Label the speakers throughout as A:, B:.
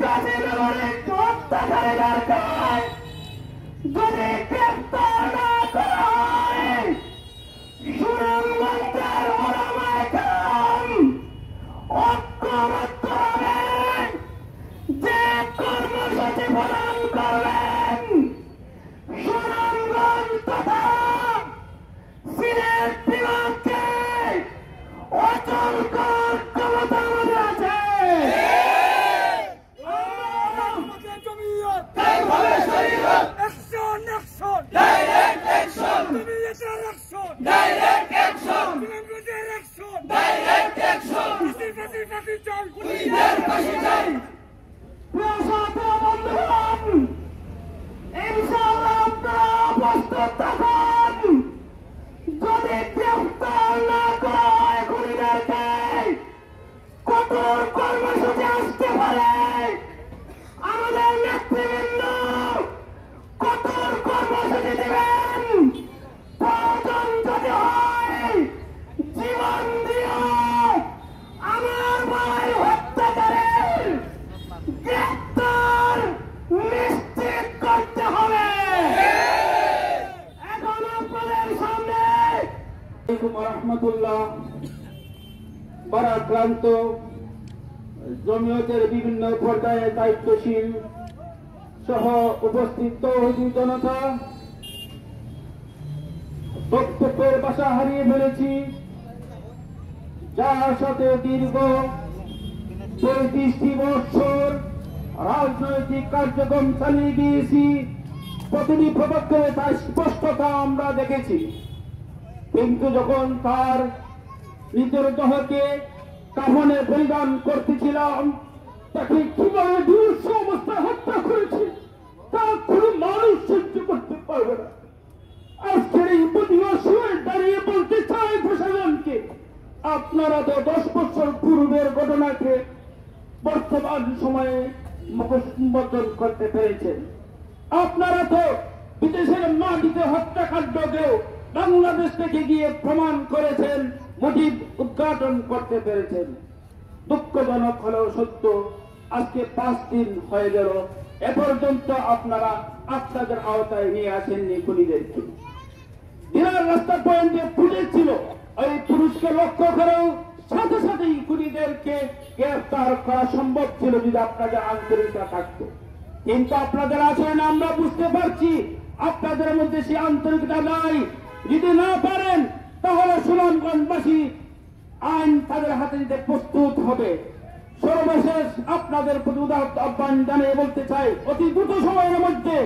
A: গাজীনগরের হত্যাকারীদেরকে যদি গ্রেফতার না করা হয়, সুনামগঞ্জের ওলামায়ে কেরাম ঐক্যবদ্ধ হবেন, যে কর্মসূচি পালন করবেন সুনামগঞ্জ তথা সিলেট বিভাগকে অচল করার ক্ষমতা আমাদের আছে। ইনশাআল্লাহ আপনারা প্রস্তুত থাকুন। যদি গ্রেফতার না করা হয় খুনিদেরকে, কঠোর কর্মসূচি আসতে পারে। আমাদের নেতৃবৃন্দ কঠোর কর্মসূচি দেবেন। প্রয়োজন যদি হয় জীবন দিও আমার ভাই হত্যাকারীর গ্রেফতার নিশ্চিত করতে হবে। এখন আপনাদের সামনে
B: রহমতুল্লাহ ভারাক্রান্ত জমিয়তের বিভিন্ন পর্যায়ে দায়িত্বশীল সহ উপস্থিত তৌহিদি জনতা, বক্তব্যের ভাষা হারিয়ে ফেলেছি, যার সাথে দীর্ঘ ৩৫টি বছর রাজনৈতিক কার্যক্রম চালিয়ে গিয়েছি, প্রতিটি পদক্ষেপে তার স্পষ্টতা আমরা দেখেছি। কিন্তু যখন তার নিজের দেহকে কাফনে পরিধান করতেছিলাম, তাকে কিভাবে দুর্ষ অবস্থায় হত্যা করেছে তা কোনো মানুষ সহ্য করতে পারবে না। আজকের এই দিবসে দাঁড়িয়ে বলতে চাই প্রশাসনকে, আপনারা তো 10 বছর পূর্বের ঘটনাকে বর্তমান সময়ে মুখোমুখি করতে পেরেছেন। আপনারা তো বিদেশের মাটিতে হত্যাকাণ্ডকেও বাংলাদেশ থেকে গিয়ে প্রমাণ করেছেন, মোটিভ উদ্ঘাটন করতে পেরেছেন। দুঃখজনক হলেও সত্য, আজকে 5 দিন হয়ে গেল, এ পর্যন্ত আপনারা আপনাদের আওতায় নিয়ে আসেননি খুনিদেরকে। দিনার রাস্তা পয়েন্টে পুলিশ ছিল, ওই পুরুষকে লক্ষ্য করেও সাথে সাথেই খুনিদেরকে গ্রেফতার করা সম্ভব ছিল যদি আপনাদের আন্তরিকতা থাকতো। কিন্তু আপনাদের আচরণে আমরা বুঝতে পারছি আপনাদের মধ্যে সেই আন্তরিকতা নাই। যদি না পারেন তাহলে সুনামগঞ্জবাসী আইন তাদের হাতে নিতে প্রস্তুত হবে। সর্বশেষ আপনাদের প্রতি উদাহরণ আহ্বান জানিয়ে বলতে চাই, অতি দ্রুত সময়ের মধ্যে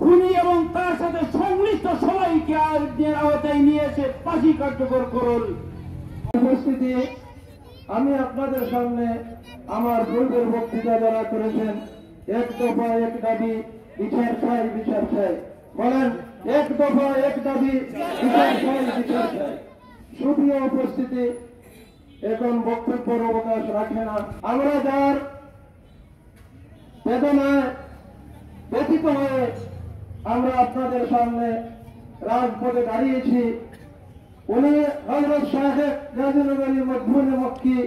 B: খুনি এবং তার সাথে সংশ্লিষ্ট সবাইকে আইনের আওতায় নিয়ে এসে ফাঁসি কার্যকর করুন।
C: উপস্থিতি, আমি আপনাদের সামনে আমার পূর্বের বক্তৃতা যারা করেছেন, এক দফা এক দাবি বিচার চাই, বিচার চাই বলেন, এক দফা এক দাবি বিচার চাই, বিচার চাই। সুপ্রিয় উপস্থিতি, এখন বক্তব্যের অবকাশ রাখে না। আমরা যার বেদনায় ব্যথিত হয়ে আমরা আপনাদের সামনে রাজপথে দাঁড়িয়েছি, উনি হযরত শাহে গাজীনগরী মধুবনী মক্কি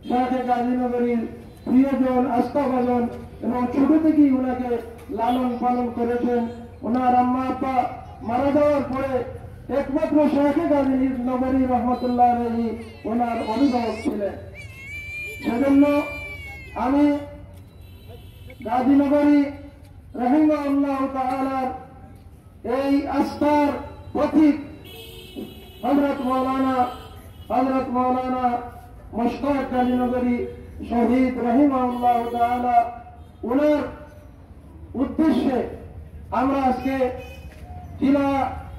C: শাহে গাজীনগরীর প্রিয়জন, আস্থাভাজন এবং ছোট থেকেই ওনাকে লালন পালন করেছেন। ওনার আম্মা আপা মারা যাওয়ার পরে একমাত্র শাহে গাজীনগরী রহমতুল্লাহ আলাইহি ওনার অভিভাবক ছিলেন। সেজন্য আমি গাজীনগরী রাহিমাহুল্লাহ তাআলার এই আস্থার পথিক হযরত মাওলানা মুশতাক গাজীনগরী শহীদ রাহিমাহুল্লাহ তাআলা, ওনার উদ্দেশ্যে আমরা আজকে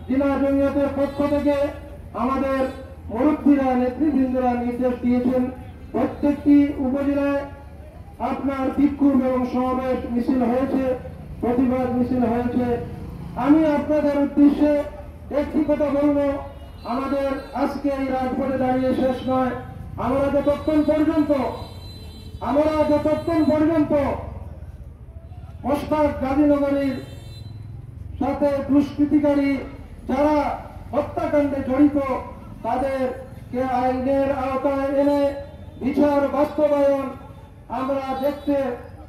C: জেলা জমিয়তের পক্ষ থেকে আমাদের মুরব্বীরা, নেতৃবৃন্দরা নির্দেশ দিয়েছেন, প্রত্যেকটি উপজেলায় আপনার বিক্ষোভ এবং সমাবেশ মিছিল হয়েছে, প্রতিবাদ মিছিল হয়েছে। আমি আপনাদের উদ্দেশ্যে একটি কথা বলবো, আমাদের আজকে এই রাজপথে দাঁড়িয়ে শেষ নয়। আমরা যতক্ষণ পর্যন্ত মুশতাক গাজীনগরীর সাথে দুষ্কৃতিকারী যারা হত্যাকাণ্ডে জড়িত তাদেরকে আইনের আওতায় এনে বিচার বাস্তবায়ন আমরা দেখতে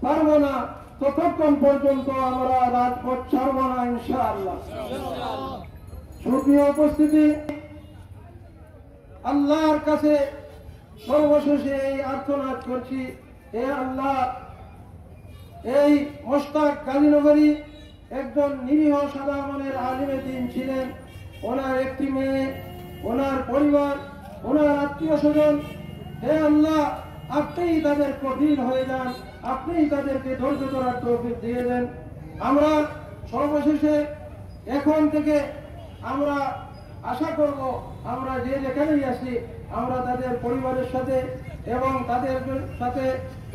C: পারবো না, ততক্ষণ পর্যন্ত আমরা রাজপথ ছাড়ব না ইনশাআল্লাহ। সুপ্রিয় উপস্থিতি, আল্লাহর কাছে সর্বশেষে এই আর্তনাদ করছি, হে আল্লাহ, এই মোশতাক গাজীনগরী একজন নিরীহ সাদা মনের আলিমে দ্বীন ছিলেন। ওনার একটি মেয়ে, ওনার পরিবার, ওনার আত্মীয় স্বজন, হে আল্লাহ, আপনিই তাদের কঠিন হয়ে যান, আপনিই তাদেরকে ধৈর্য ধরার তৌফিক দিয়ে দেন। আমরা সর্বশেষে এখন থেকে আমরা আশা করব, আমরা যে যেখানেই আসি আমরা তাদের পরিবারের সাথে এবং তাদের সাথে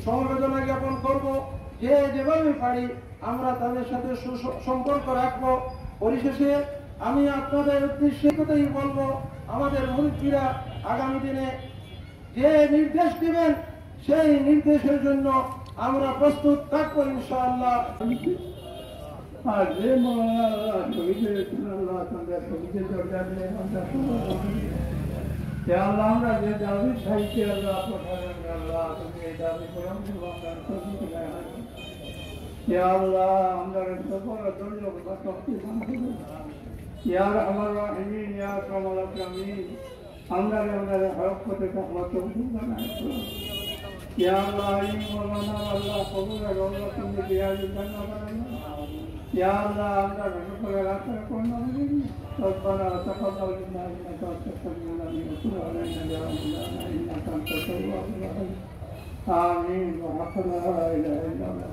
C: সমবেদনা জ্ঞাপন করব, যে যেভাবে পারি আমরা তাদের সাথে সুসম্পর্ক রাখবো। পরিশেষে আমি আপনাদের উদ্দেশ্যে কথাই বলবো, আমাদের মুরব্বীরা আগামী দিনে যে নির্দেশ দিবেন সেই নির্দেশের জন্য আমরা প্রস্তুত থাকবো ইনশাআল্লাহ।
B: আর যে আল্লাহ আমরা যে দাবি চাইছি আল্লাহ আল্লাহ তুমি এই দাবি পূরণ আল্লাহ আমরা সকল দুর্যোগ বা শক্তি ইয়ার আমার রাহিমিন ইয়া কামাল আকরামিন আমরা হক করতে থাকবো তৌফিক দান করুন ইয়া আল্লাহ এই মওলানা আল্লাহ কবুল আর আল্লাহ তুমি দিয়া জান্নাত বানানো ইয়া আল্লাহ আমরা সকলের আশা করুন ربنا تقبل منا انك انت السميع العليم وتب علينا يا مولانا انك انت التواب الرحيم آمين وحق لا اله الا الله.